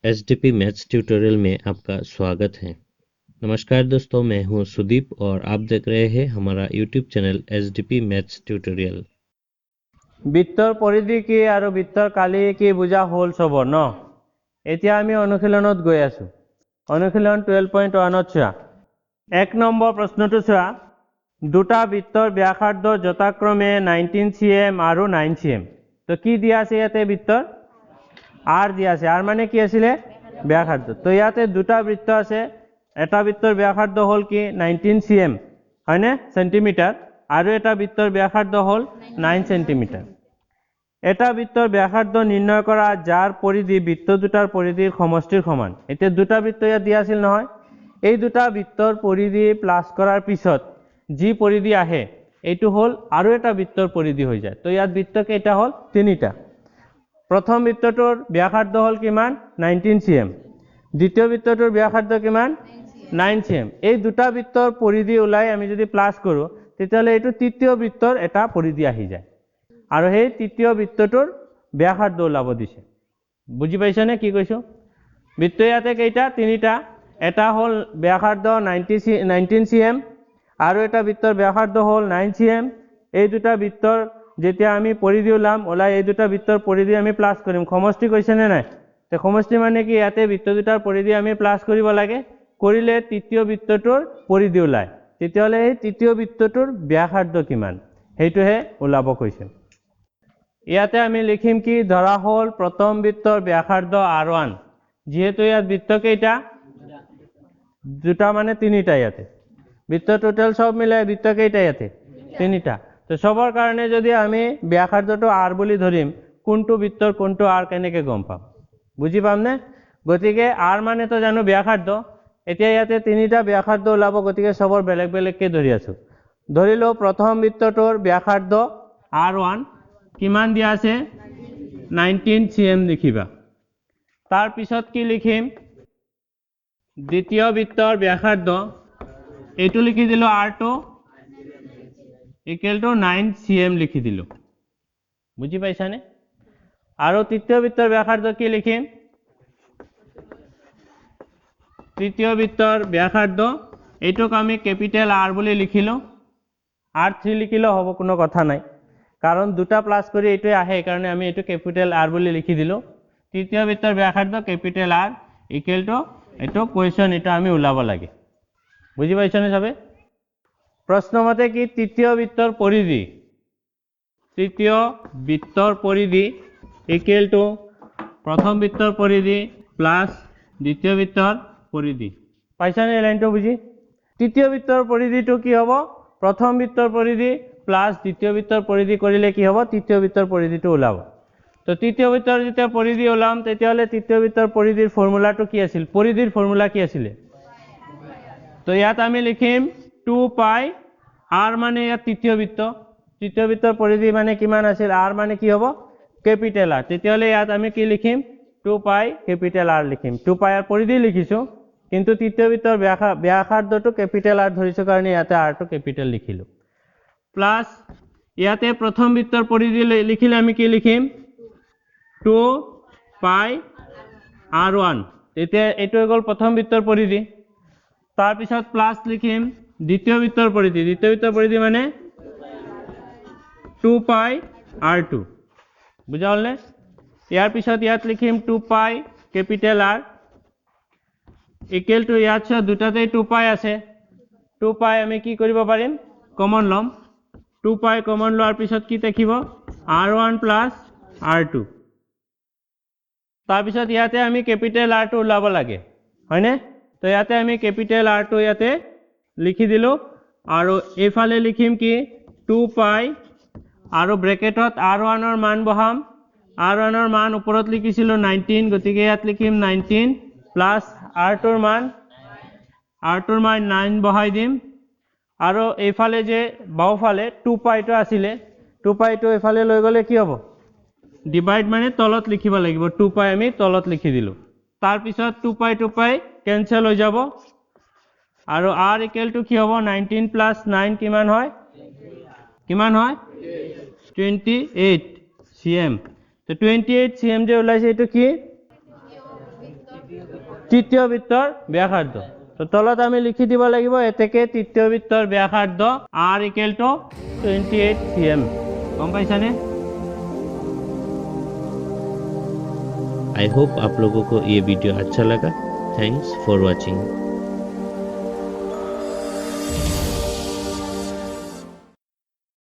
SDP maths tutorial में आपका स्वागत है। नमस्कार दोस्तों, मैं हूं सुदीप और आप देख रहे हैं हमारा YouTube channel SDP maths tutorial. বৃত্তৰ পৰিধি কি আৰু বৃত্তৰ কালি কি বুজা হ'ল চবৰ ন। এতিয়া আমি অনুশীলনত গৈ আছো। অনুশীলন 12.1 চোৱা। 1 নম্বৰ প্ৰশ্নটো চোৱা। দুটা বৃত্তৰ ব্যাসাৰ্ধ যথাক্ৰমে 19 cm আৰু 9 cm। তো কি দিয়া আছে ইয়াতে বৃত্তৰ r দিয়া আছে। r মানে কি আছিলে ব্যাসাৰ্ধ। তো ইয়াতে দুটা বৃত্ত আছে। এটা বৃত্তৰ ব্যাসাৰ্ধ হ'ল কি 19 cm হয়নে সেন্টিমিটাৰ আৰু এটা বৃত্তৰ ব্যাসাৰ্ধ হ'ল 9 সেন্টিমিটাৰ। এটা বৃত্তৰ ব্যাসাৰ্ধ নিৰ্ণয় কৰা যাৰ পৰিধি বৃত্ত দুটাৰ পৰিধিৰ সমষ্টিৰ সমান। এতিয়া দুটা বৃত্ত ইয়াত দিয়া আছিল নহয়। এই দুটা বৃত্তৰ পৰিধি প্লাস কৰাৰ পিছত যি পৰিধি আহে এইটো হ'ল আৰু এটা বৃত্তৰ পৰিধি হৈ যায়। তো ইয়াত বৃত্ত কেইটা হ'ল তিনিটা। প্ৰথম বৃত্তটোৰ ব্যাসাৰ্ধ হ'ল কিমান 19 cm, দ্বিতীয় বৃত্তটোৰ ব্যাসাৰ্ধ কিমান 9 cm। এই দুটা বৃত্তৰ পৰিধি ওলাই আমি যদি প্লাস কৰো তেতিয়াহ'লে এইটো তৃতীয় বৃত্তৰ এটা পৰিধি আহি যায় আৰু সেই তৃতীয় বৃত্তটোৰ ব্যাসাৰ্ধ ওলাব দিছে। বুজি পাইছানে কি কৈছো? বৃত্ত ইয়াতে কেইটা তিনিটা। এটা হ'ল ব্যাসাৰ্ধ 19 cm আৰু এটা বৃত্তৰ ব্যাসাৰ্ধ হ'ল 9 cm। এই দুটা বৃত্তৰ যেতিয়া আমি পৰিধি ওলাই এই দুটা বৃত্তৰ পৰিধি আমি প্লাস কৰিম। সমষ্টি কৈছে নে নাই? তে সমষ্টি মানে কি ইয়াতে বৃত্ত দুটাৰ পৰিধি আমি প্লাস কৰিব লাগে। কৰিলে তৃতীয় বৃত্তটোৰ পৰিধি ওলায়। তেতিয়াহ'লে এই তৃতীয় বৃত্তটোৰ ব্যাসাৰ্ধ কিমান সেইটোহে ওলাব কৈছে। ইয়াতে আমি লিখিম কি ধৰা হ'ল প্ৰথম বৃত্তৰ ব্যাসাৰ্ধ r1। যেহেতু ইয়াত বৃত্ত কেইটা দুটা মানে তিনিটা। ইয়াতে বৃত্ত টোটাল সব মিলাই বৃত্ত কেইটা ইয়াতে তিনিটা। তো সবৰ কাৰণে যদি আমি ব্যাসাৰ্ধটো r বুলি ধৰিম কোনটো বৃত্তৰ কোনটো r কেনেকৈ গম পাম? বুজি পাম নে? গতিকে r মানে তো জানো ব্যাসাৰ্ধ। এতিয়া ইয়াতে তিনিটা ব্যাসাৰ্ধ ওলাব, গতিকে সবৰ বেলেগ বেলেগকৈ ধৰি আছো। ধৰিলো প্ৰথম বৃত্তটোৰ ব্যাসাৰ্ধ r1 কিমান দিয়া আছে 19 cm লিখিবা। তাৰ পিছত কি লিখিম দ্বিতীয় বৃত্তৰ ব্যাসাৰ্ধ এইটো লিখি দিলো r2 ইকুৱেল টু 9 cm লিখি দিলো। বুজি পাইছানে? আৰু তৃতীয় বৃত্তৰ ব্যাসাৰ্ধ কি লিখিম তৃতীয় বৃত্তৰ ব্যাসাৰ্ধ এইটোক আমি ক্যাপিটেল R বুলি লিখিলো। R3 লিখিলো হ'ব, কোনো কথা নাই, কাৰণ দুটা প্লাস কৰি এইটোৱে আহে কাৰণে আমি এইটো ক্যাপিটেল R বুলি লিখি দিলো। তৃতীয় বৃত্তৰ ব্যাসাৰ্ধ ক্যাপিটেল R ইকুৱেল টু এইটো কোৱেশ্চন এটা আমি ওলাব লাগে। বুজি পাইছানে সবে? প্ৰশ্ন মতে কি তৃতীয় বৃত্তৰ পৰিধি ইকুৱেল টু প্ৰথম বৃত্তৰ পৰিধি প্লাস দ্বিতীয় বৃত্তৰ পৰিধি। পাইছানে এই লাইনটো বুজি? তৃতীয় বৃত্তৰ পৰিধিটো কি হ'ব প্ৰথম বৃত্তৰ পৰিধি প্লাস দ্বিতীয় বৃত্তৰ পৰিধি কৰিলে কি হ'ব তৃতীয় বৃত্তৰ পৰিধিটো ওলাব। তো তৃতীয় বৃত্তৰ যেতিয়া পৰিধি ওলাম তেতিয়াহ'লে তৃতীয় বৃত্তৰ পৰিধিৰ ফৰ্মুলাটো কি আছিল? পৰিধিৰ ফৰ্মুলা কি আছিল? তো ইয়াত আমি লিখিম 2 পাই r মানে ইয়াত তৃতীয় বৃত্তৰ পৰিধি মানে কিমান আছিল r মানে কি হ'ব ক্যাপিটেল R। তেতিয়াহ'লে ইয়াত আমি কি লিখিম 2 পাই ক্যাপিটেল R লিখিম। 2 পাই r পৰিধি লিখিছো কিন্তু তৃতীয় বৃত্তৰ ব্যাসাৰ্ধটো ক্যাপিটেল R ধৰিছো কাৰণে ইয়াতে r টো ক্যাপিটেল লিখিলো। প্লাস ইয়াতে প্ৰথম বৃত্তৰ পৰিধি লিখিলে আমি কি লিখিম 2 পাই r1। তেতিয়া এইটো হৈ গ'ল প্ৰথম বৃত্তৰ পৰিধি। তাৰ পিছত প্লাস লিখিম দ্বিতীয় বৃত্তৰ পৰিধি মানে 2 পাই r2। বুজা হ'লনে? ইয়াৰ পিছত ইয়াত লিখিম 2 পাই ক্যাপিটেল R ইকুৱেল টু ইয়াত দুটাতে 2 পাই আছে। 2 পাই আমি কি কৰিব পাৰিম কমন ল'ম। 2 পাই কমন লোৱাৰ পিছত কি থাকিব r1 প্লাস r2। তাৰ পিছত ইয়াতে আমি ক্যাপিটেল R টো ওলাব লাগে হয়নে? তো ইয়াতে আমি ক্যাপিটেল R টো ইয়াতে লিখি দিলো আৰু এইফালে লিখিম কি 2 পাই আৰু ব্ৰেকেটত r1 ৰ মান বহাম। r1 ৰ মান ওপৰত লিখিছিলো 19, গতিকে ইয়াত লিখিম 19 প্লাস r2 ৰ মান 9 বহাই দিম। আৰু এইফালে যে বাওফালে 2 পাইটো আছিলে 2 পাইটো এইফালে লৈ গ'লে কি হ'ব ডিভাইড মানে তলত লিখিব লাগিব। 2 পাই আমি তলত লিখি দিলো। তাৰ পিছত 2 পাই কেনসেল হৈ যাব আৰু r ইকুৱেল টু কি হ'ব 19 প্লাস 9 কিমান হয় 28 cm। তো 28 cm যে ওলাইছে এইটো কি তৃতীয় বৃত্তৰ ব্যাসাৰ্ধ তো তলত আমি লিখি দিব লাগিব এতেকে তৃতীয় বৃত্তৰ ব্যাসাৰ্ধ r = 28 cm গম পাইছানে आई होप आप लोगों को ये वीडियो अच्छा लगा थैंक्स फॉर वॉचिंग